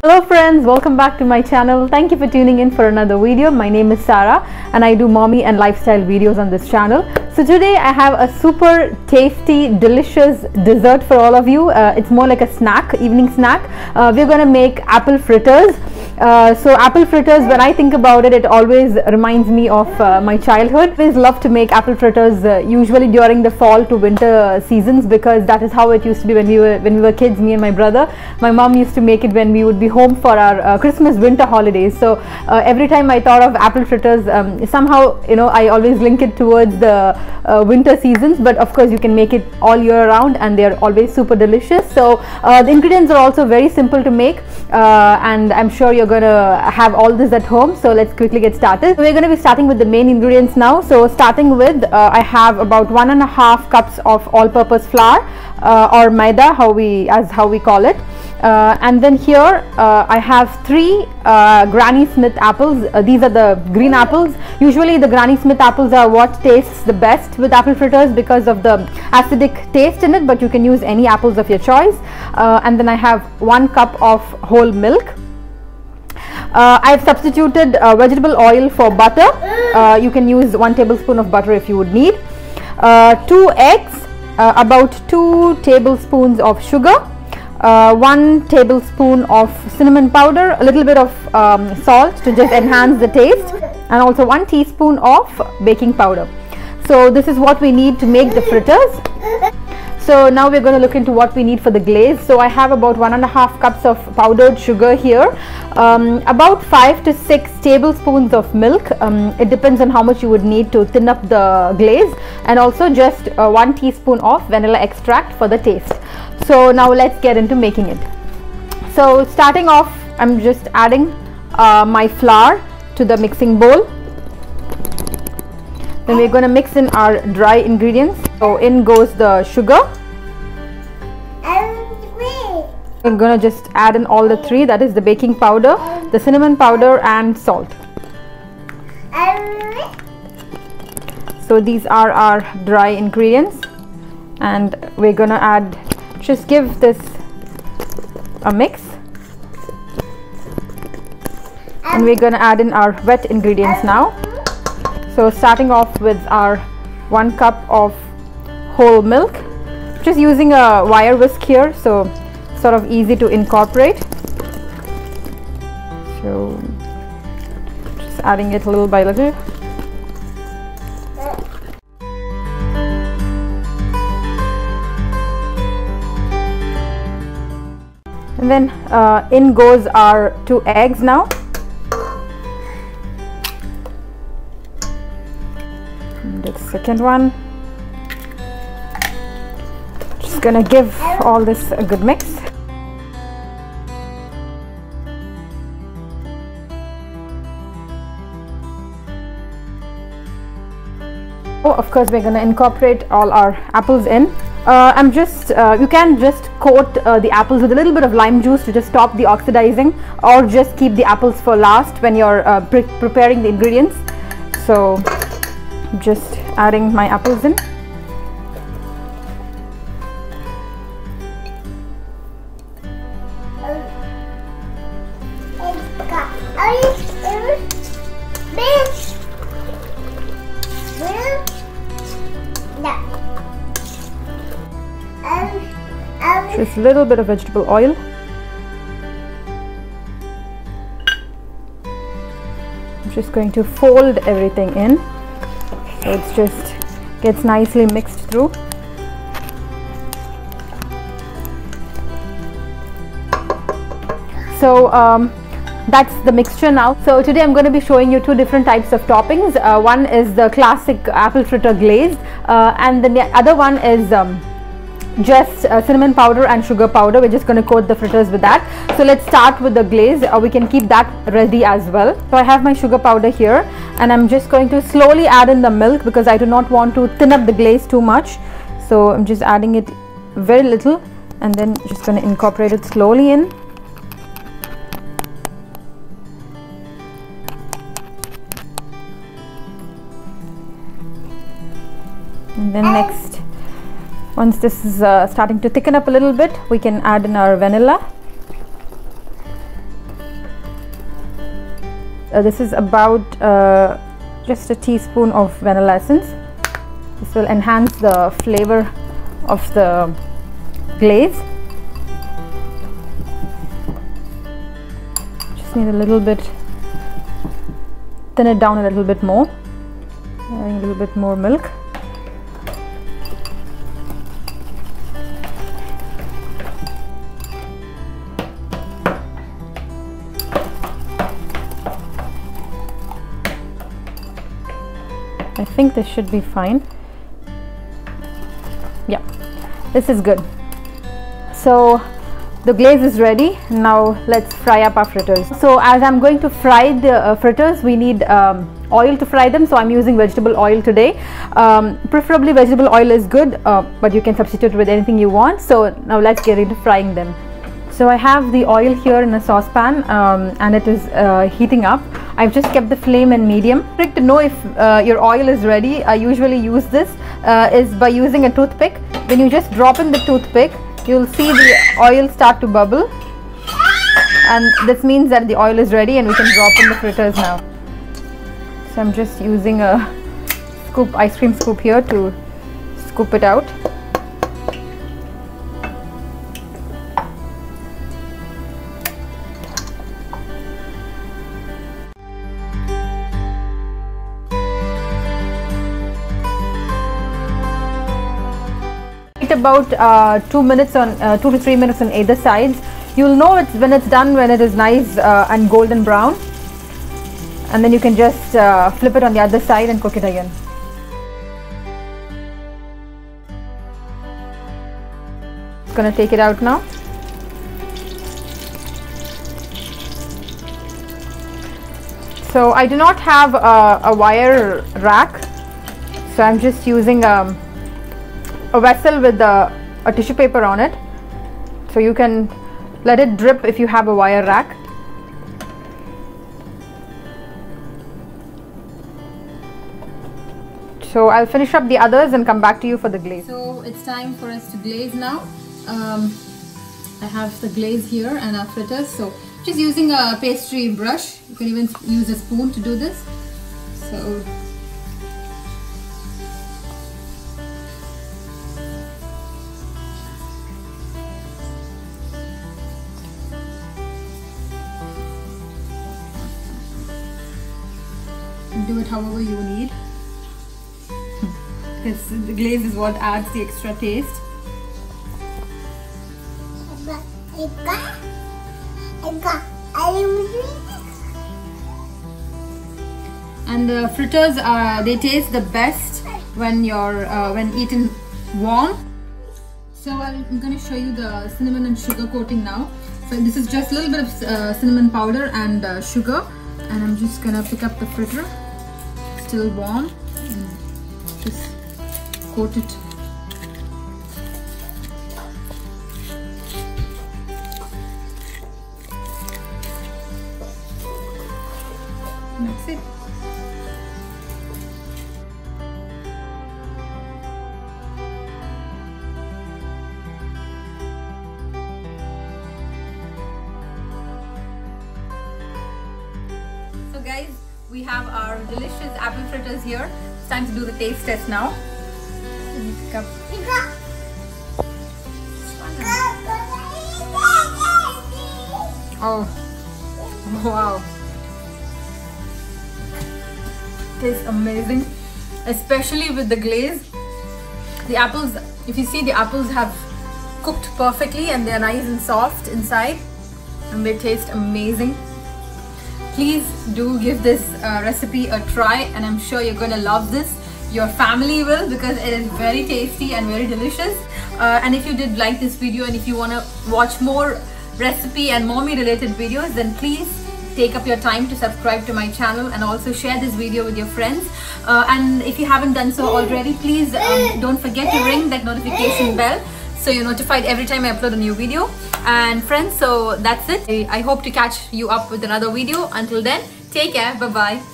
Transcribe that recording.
Hello friends, welcome back to my channel. Thank you for tuning in for another video. My name is Sarah and I do mommy and lifestyle videos on this channel. So today I have a super tasty, delicious dessert for all of you. It's more like a snack, evening snack. We're going to make apple fritters. So apple fritters, when I think about it, it always reminds me of my childhood. I always love to make apple fritters usually during the fall to winter seasons, because that is how it used to be when we were kids, me and my brother. My mom used to make it when we would be home for our Christmas winter holidays. So every time I thought of apple fritters, somehow I always link it towards the winter seasons, but of course you can make it all year round and they're always super delicious. So the ingredients are also very simple to make, and I'm sure you're gonna have all this at home. So let's quickly get started. We're going to be starting with the main ingredients now. So starting with I have about 1.5 cups of all-purpose flour, or maida, how we call it. And then here I have 3 Granny Smith apples. These are the green apples. Usually the Granny Smith apples are what tastes the best with apple fritters because of the acidic taste in it, but you can use any apples of your choice. And then I have 1 cup of whole milk. I've substituted vegetable oil for butter. You can use 1 tablespoon of butter if you would need. 2 eggs, about 2 tablespoons of sugar, 1 tablespoon of cinnamon powder, a little bit of salt to just enhance the taste, and also 1 teaspoon of baking powder. So this is what we need to make the fritters. So now we're going to look into what we need for the glaze. So I have about 1.5 cups of powdered sugar here, about 5 to 6 tablespoons of milk. It depends on how much you would need to thin up the glaze, and also just 1 teaspoon of vanilla extract for the taste. So now let's get into making it. So starting off, I'm just adding my flour to the mixing bowl. Then we're going to mix in our dry ingredients. So in goes the sugar. I'm going to just add in all the 3, that is the baking powder, the cinnamon powder and salt. So these are our dry ingredients, and we're going to just give this a mix, and we're going to add in our wet ingredients now. So starting off with our 1 cup of whole milk, just using a wire whisk here, so sort of easy to incorporate. So just adding it little by little. And then in goes our 2 eggs now. And the second one. Just gonna give all this a good mix. Of course, we're going to incorporate all our apples in. You can just coat the apples with a little bit of lime juice to just stop the oxidizing, or just keep the apples for last when you're preparing the ingredients. So just adding my apples in. Just a little bit of vegetable oil. I'm just going to fold everything in, so it just gets nicely mixed through. So that's the mixture now. So today I'm going to be showing you 2 different types of toppings. One is the classic apple fritter glazed, and then the other one is just cinnamon powder and sugar powder. We're just going to coat the fritters with that. So let's start with the glaze. We can keep that ready as well. So I have my sugar powder here, and I'm just going to slowly add in the milk because I do not want to thin up the glaze too much. So I'm just adding it very little, and then just going to incorporate it slowly in. And then next, once this is starting to thicken up a little bit, we can add in our vanilla. This is about just a teaspoon of vanilla essence. This will enhance the flavor of the glaze. Just need a little bit, thin it down a little bit more, adding a little bit more milk. I think this should be fine. Yeah, this is good. So the glaze is ready. Now let's fry up our fritters. So as I'm going to fry the fritters, we need oil to fry them. So I'm using vegetable oil today. Preferably vegetable oil is good, but you can substitute with anything you want. So now let's get into frying them. So I have the oil here in a saucepan and it is heating up. I've just kept the flame in medium. Trick to know if your oil is ready, I usually use this is by using a toothpick. When you just drop in the toothpick, you'll see the oil start to bubble, and this means that the oil is ready and we can drop in the fritters now. So I'm just using a scoop, ice cream scoop here to scoop it out. About 2 minutes on 2 to 3 minutes on either sides. You'll know it's when it's done, when it is nice and golden brown, and then you can just flip it on the other side and cook it again. Just gonna take it out now. So I do not have a wire rack, so I'm just using a vessel with a tissue paper on it, so you can let it drip if you have a wire rack. So I'll finish up the others and come back to you for the glaze. So it's time for us to glaze now. I have the glaze here and our fritters. So just using a pastry brush, you can even use a spoon to do this. So do it however you need, because the glaze is what adds the extra taste. And the fritters they taste the best when you're when eaten warm. So I'm going to show you the cinnamon and sugar coating now. So this is just a little bit of cinnamon powder and sugar, and I'm just gonna pick up the fritter, still warm, and just coat it. And that's it. So guys, we have our delicious apple fritters here. It's time to do the taste test now. Oh, wow. Tastes amazing, especially with the glaze. The apples, if you see, the apples have cooked perfectly and they're nice and soft inside, and they taste amazing. Please do give this recipe a try, and I'm sure you're gonna love this. Your family will, because it is very tasty and very delicious. And if you did like this video, and if you want to watch more recipe and mommy related videos, then please take up your time to subscribe to my channel and also share this video with your friends. And if you haven't done so already, please don't forget to ring that notification bell so you're notified every time I upload a new video. And friends, so that's it. I hope to catch you up with another video. Until then, take care. Bye bye.